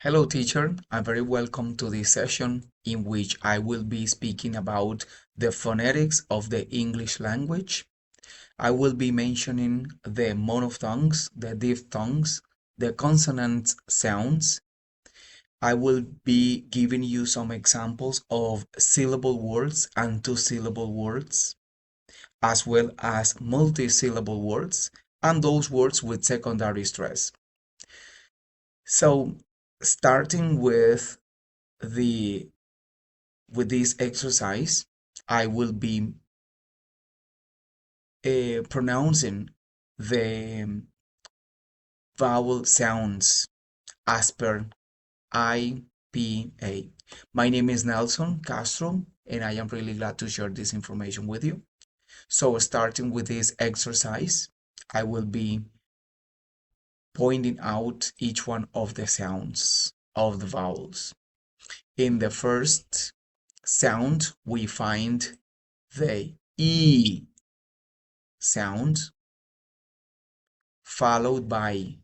Hello teacher, I'm very welcome to this session in which I will be speaking about the phonetics of the English language. I will be mentioning the monophthongs, the diphthongs, the consonant sounds. I will be giving you some examples of syllable words and two-syllable words, as well as multi-syllable words and those words with secondary stress. So, starting the with this exercise, I will be pronouncing the vowel sounds as per IPA. My name is Nelson Castro, and I am really glad to share this information with you. So, starting with this exercise, I will be pointing out each one of the sounds of the vowels. In the first sound, we find the E sound, followed by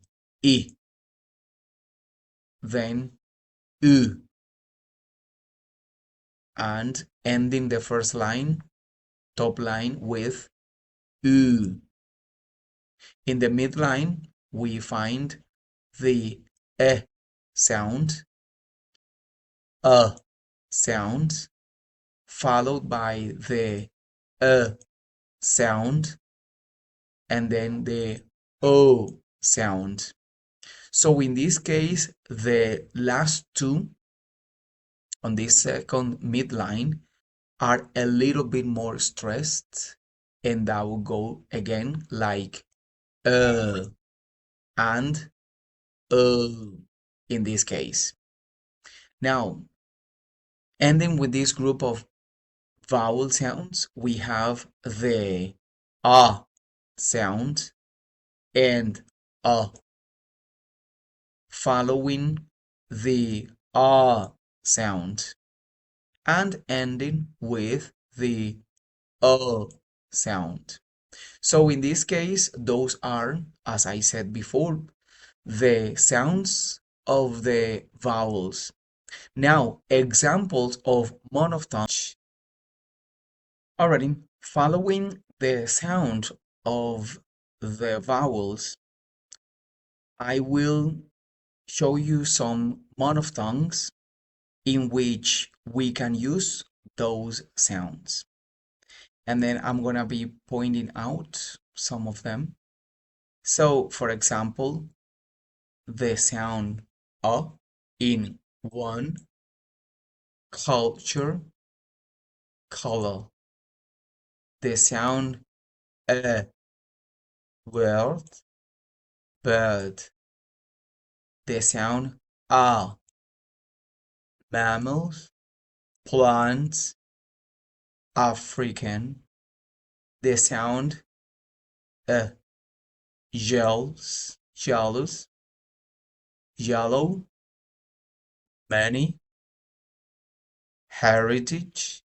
I, then U, and ending the first line, top line, with U. In the midline, we find the E sound, A sound, followed by the sound, and then the O sound. So in this case, the last two on this second midline are a little bit more stressed, and that will go again like and in this case. Now, ending with this group of vowel sounds, we have the a sound and a, following the a sound, and ending with the O sound. So in this case, those are, as I said before, the sounds of the vowels. Now, examples of monophthongs. Already, following the sound of the vowels, I will show you some monophthongs in which we can use those sounds. And then I'm going to be pointing out some of them. So, for example, the sound in one, culture, color. The sound world, bird. The sound mammals, plants, African. The sound jealous, yellow, many, heritage,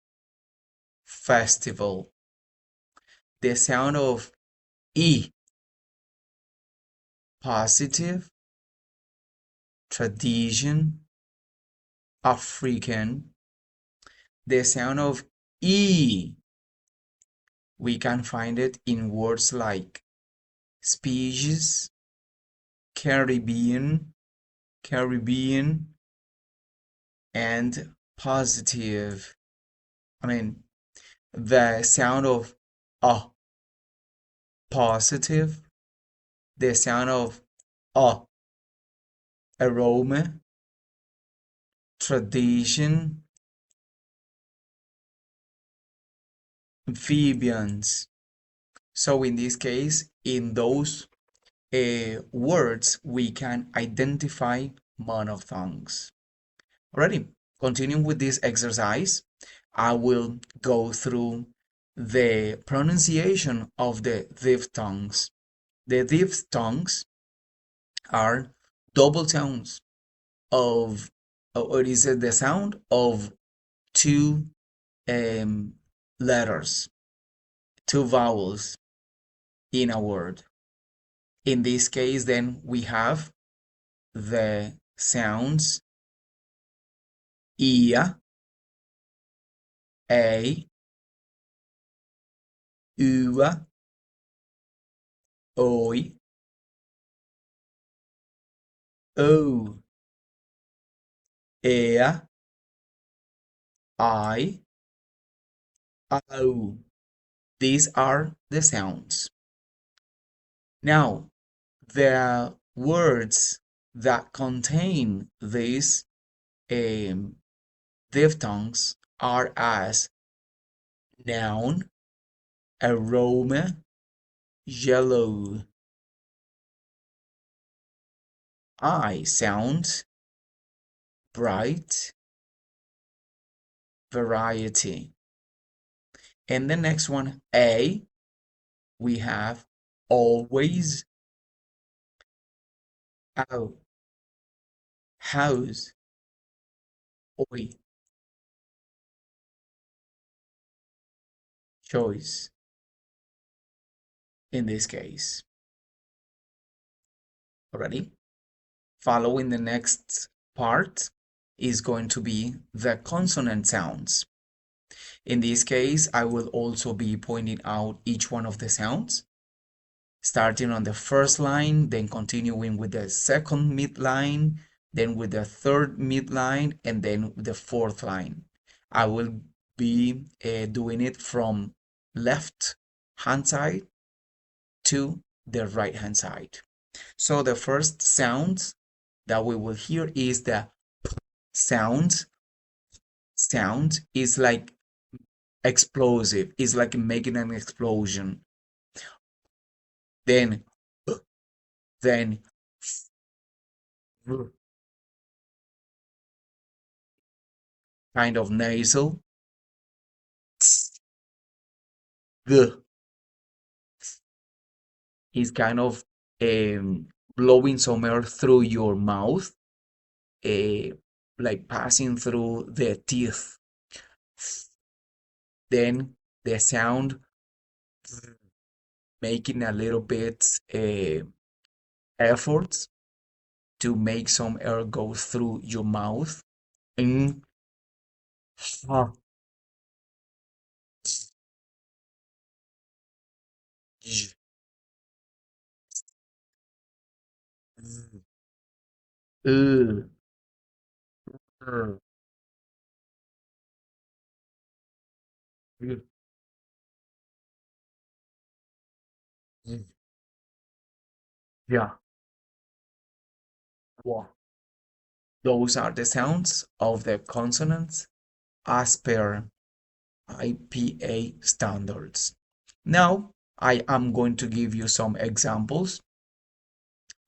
festival. The sound of E, positive, tradition, African. The sound of E, we can find it in words like species, Caribbean, and positive. The sound of positive, the sound of aroma, tradition, amphibians. So in this case, in those words, we can identify monophthongs. Alrighty, continuing with this exercise, I will go through the pronunciation of the diphthongs. The diphthongs are double sounds of, or is it the sound of two letters, two vowels in a word. In this case, then we have the sounds ia, ei, ua, oi, ou, ea, I, au. These are the sounds. Now, the words that contain these um, diphthongs are as noun, aroma, yellow. I sound, bright, variety. And the next one, A, we have always, out, house, oi, choice in this case. Already? Following the next part is going to be the consonant sounds. In this case, I will also be pointing out each one of the sounds, starting on the first line, then continuing with the second midline, then with the third midline, and then the fourth line. I will be doing it from left hand side to the right hand side. So the first sound that we will hear is the sound. Sound is like explosive, is like making an explosion. Then, then, kind of nasal. The is kind of blowing some air through your mouth, uh, like passing through the teeth. Then the sound making a little bit efforts to make some air go through your mouth. Mm. Ah. Uh, uh, yeah. Wow. Those are the sounds of the consonants as per IPA standards. Now, I am going to give you some examples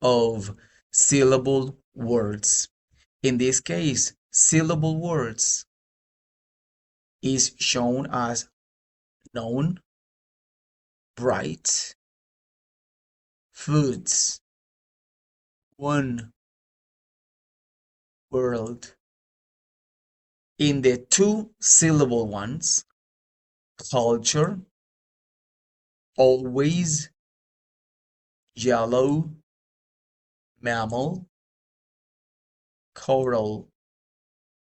of syllable words. In this case, syllable words is shown as known, bright, foods, one, world. In the two syllable ones, culture, always, yellow, mammal, coral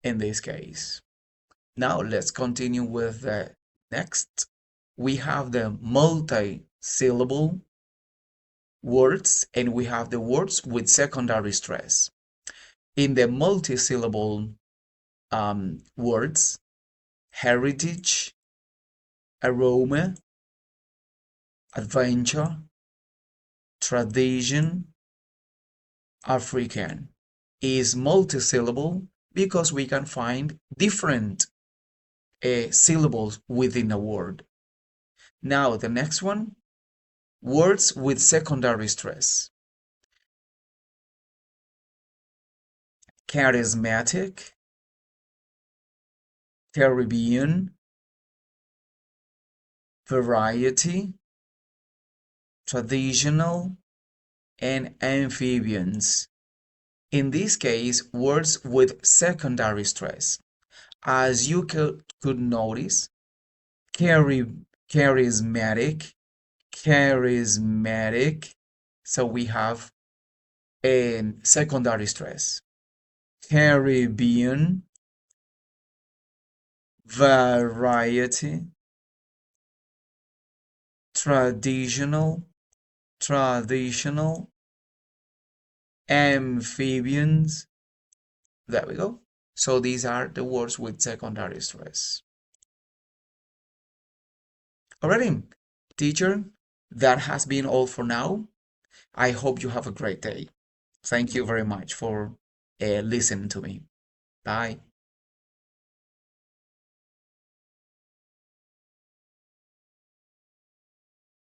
in this case. Now let's continue with the next. We have the multi-syllable words and we have the words with secondary stress. In the multi-syllable words, heritage, aroma, adventure, tradition, African is multi-syllable because we can find different syllables within a word. Now the next one, words with secondary stress. Charismatic, Caribbean, variety, traditional, and amphibians. In this case, words with secondary stress. As you could notice, charismatic, charismatic. So we have a secondary stress. Caribbean, variety, traditional, traditional, amphibians. There we go. So these are the words with secondary stress. Alrighty, teacher, that has been all for now. I hope you have a great day. Thank you very much for listening to me. Bye.